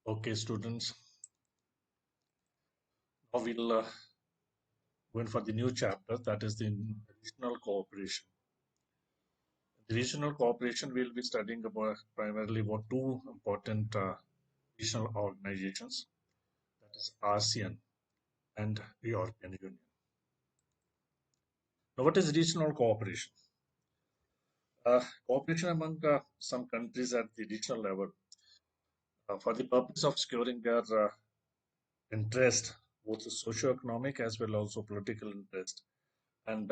Okay, students, now we'll go in for the new chapter that is the regional cooperation. The regional cooperation we'll be studying about primarily about two important regional organizations, that is ASEAN and European Union. Now, what is regional cooperation? Cooperation among some countries at the regional level for the purpose of securing their interest, both socio-economic as well also political interest, and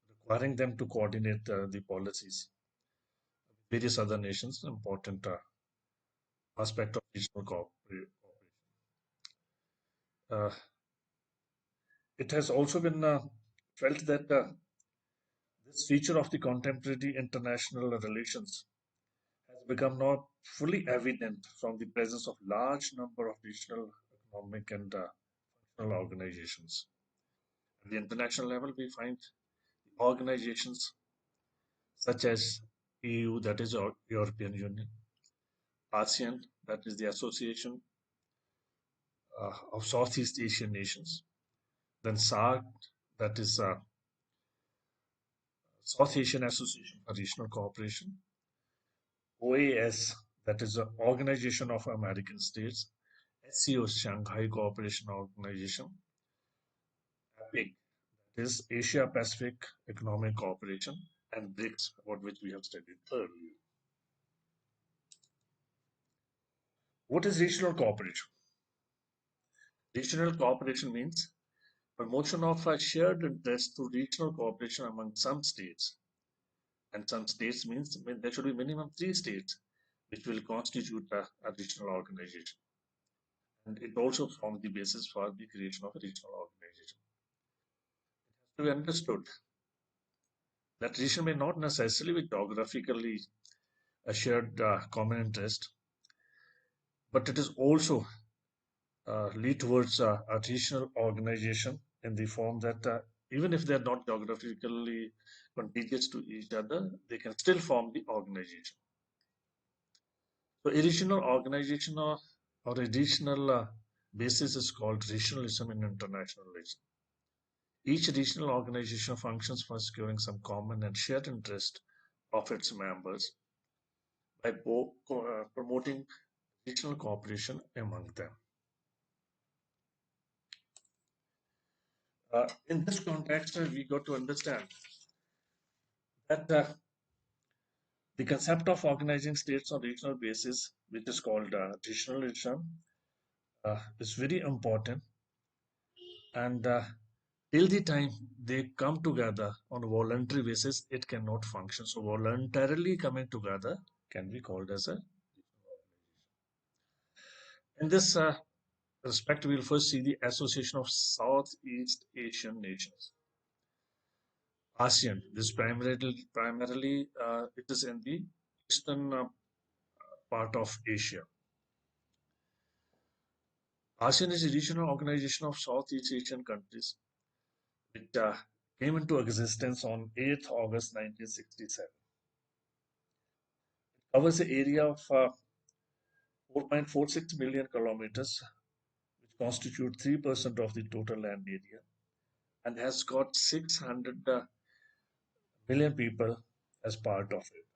requiring them to coordinate the policies with various other nations, important aspect of regional cooperation. Uh, it has also been felt that this feature of the contemporary international relations has become now fully evident from the presence of large number of regional economic and functional organizations. At the international level, we find organizations such as EU, that is our European Union, ASEAN, that is the Association of Southeast Asian Nations, then SAARC, that is South Asian Association for Regional Cooperation, OAS, that is the Organization of American States, SCO, Shanghai Cooperation Organization, APEC, that is Asia Pacific Economic Cooperation, and BRICS, about which we have studied earlier. What is regional cooperation? Regional cooperation means promotion of a shared interest through regional cooperation among some states. And some states means there should be minimum three states which will constitute a regional organization. And it also forms the basis for the creation of a regional organization. It has to be understood that region may not necessarily be geographically a shared common interest, but it is also lead towards a regional organization in the form that even if they are not geographically contiguous to each other, they can still form the organization. So a regional organization or a regional basis is called regionalism in international relations. Each regional organization functions for securing some common and shared interest of its members by promoting regional cooperation among them. In this context, we got to understand that the concept of organizing states on regional basis, which is called regionalism, is very important. And till the time they come together on a voluntary basis, it cannot function. So voluntarily coming together can be called as a. In this respect, we will first see the Association of Southeast Asian Nations, ASEAN. This primarily it is in the eastern part of Asia. ASEAN is a regional organization of Southeast Asian countries which came into existence on 8th August 1967. It covers an area of 4.46 million kilometers, which constitute 3% of the total land area, and has got 600 million people as part of it.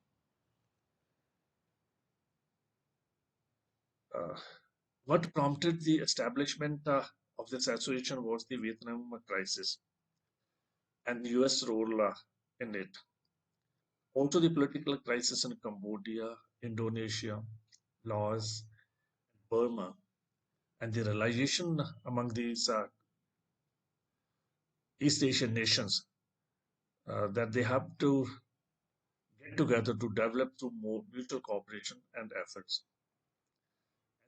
Uh, what prompted the establishment of this association was the Vietnam crisis and the US role in it. Also, the political crisis in Cambodia, Indonesia, Laos, Burma, and the realization among these East Asian nations that they have to get together to develop through more mutual cooperation and efforts.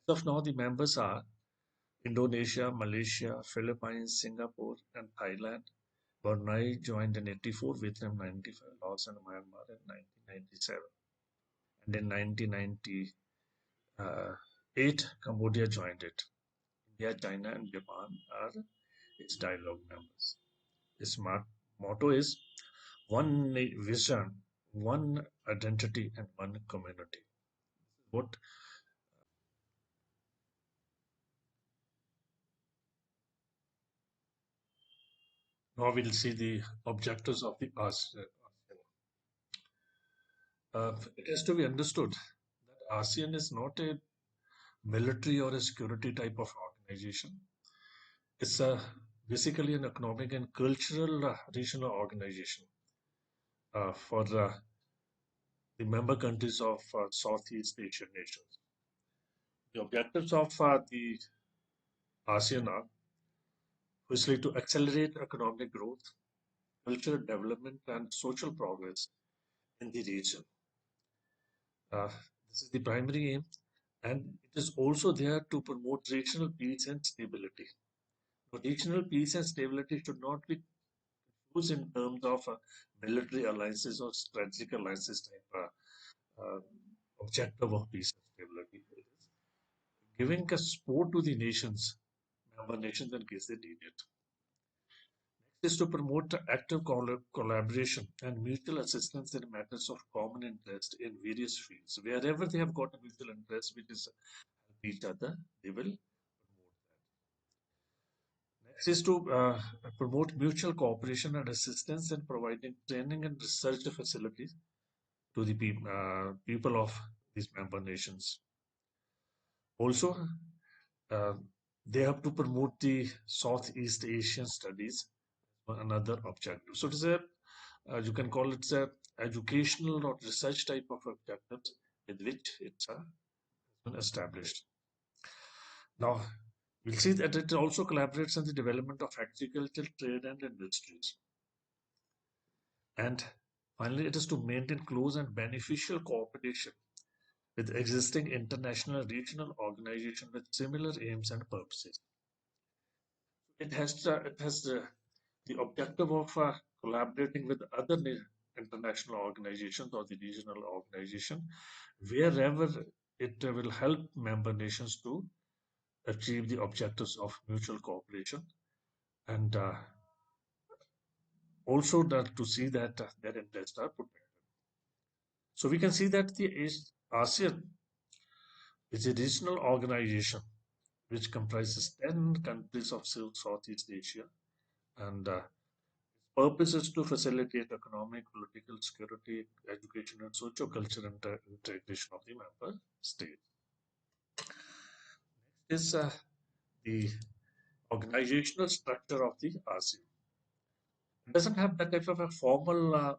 As of now, the members are Indonesia, Malaysia, Philippines, Singapore, and Thailand. Brunei joined in 84, Vietnam 95, Laos and Myanmar in 1997. And in 1998, Cambodia joined it. India, China, and Japan are its dialogue members. Its motto is one vision, one identity, and one community. What Now we'll see the objectives of the ASEAN. It has to be understood that ASEAN is not a military or a security type of organization. It's basically an economic and cultural regional organization for the member countries of Southeast Asian nations. The objectives of the ASEAN are firstly to accelerate economic growth, cultural development, and social progress in the region. Uh, this is the primary aim, and it is also there to promote regional peace and stability. But regional peace and stability should not be used in terms of military alliances or strategic alliances type objective of peace and stability. It is giving a support to the nations, member nations, in case they need it. Next is to promote active collaboration and mutual assistance in matters of common interest in various fields. Wherever they have got a mutual interest, which is help each other, they will promote that. Next is to promote mutual cooperation and assistance in providing training and research facilities to the people of these member nations. Also, uh, they have to promote the Southeast Asian studies, another objective. So it is a, you can call it a educational or research type of objectives with which it's been established. Now, we'll see that it also collaborates in the development of agriculture, trade, and industries. And finally, it is to maintain close and beneficial cooperation with existing international regional organizations with similar aims and purposes. It has the objective of collaborating with other international organizations or the regional organization wherever it will help member nations to achieve the objectives of mutual cooperation and also that to see that their interests are protected. So we can see that the ASEAN is a regional organization which comprises 10 countries of Southeast Asia, and purpose is to facilitate economic, political, security, education, and socio-cultural integration of the member states. Next is the organizational structure of the ASEAN. It doesn't have that type of a formal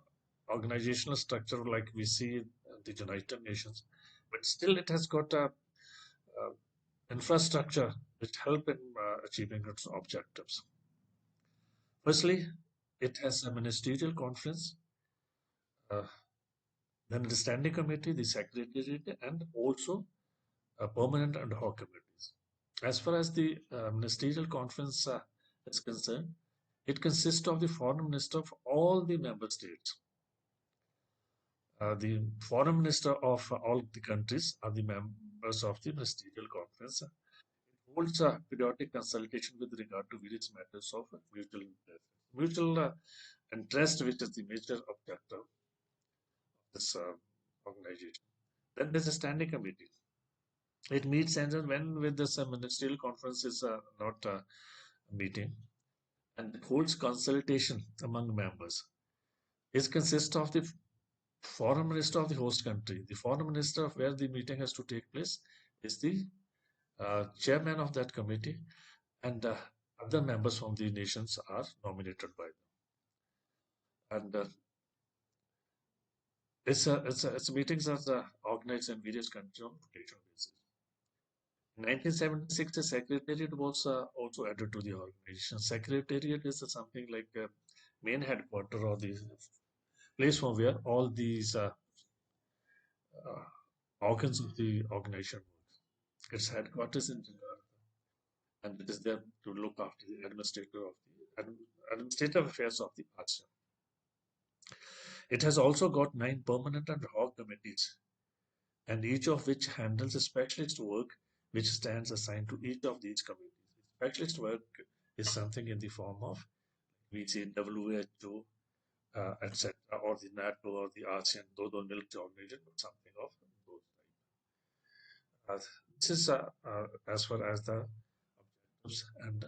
organizational structure like we see in the United Nations, but still it has got a infrastructure which help in achieving its objectives. Firstly, it has a ministerial conference, uh, then the standing committee, the secretariat, and also a permanent ad hoc committees. As far as the ministerial conference is concerned, it consists of the foreign minister of all the member states. The foreign minister of all the countries are the members of the ministerial conference. It holds a periodic consultation with regard to various matters of mutual interest. Mutual interest, which is the major objective of this organization. Then there's a standing committee. It meets and then when with this ministerial conference is not meeting and it holds consultation among members. It consists of the foreign minister of the host country. The foreign minister of where the meeting has to take place is the chairman of that committee, and other members from the nations are nominated by them. And its meetings are organized in various countries on rotation basis. In 1976, the secretariat was also added to the organization. Secretariat is something like a main headquarter or the place from where all these uh, organs of the organization work. Its headquarters in Jakarta, and it is there to look after the administrative affairs of the ASEAN. It has also got 9 permanent and ad hoc committees, and each of which handles a specialist work which stands assigned to each of these committees. Specialist work is something in the form of we say WHO, etc., or the NATO or the ASEAN, those are military organizations, or something of those type. This is as far as the objectives and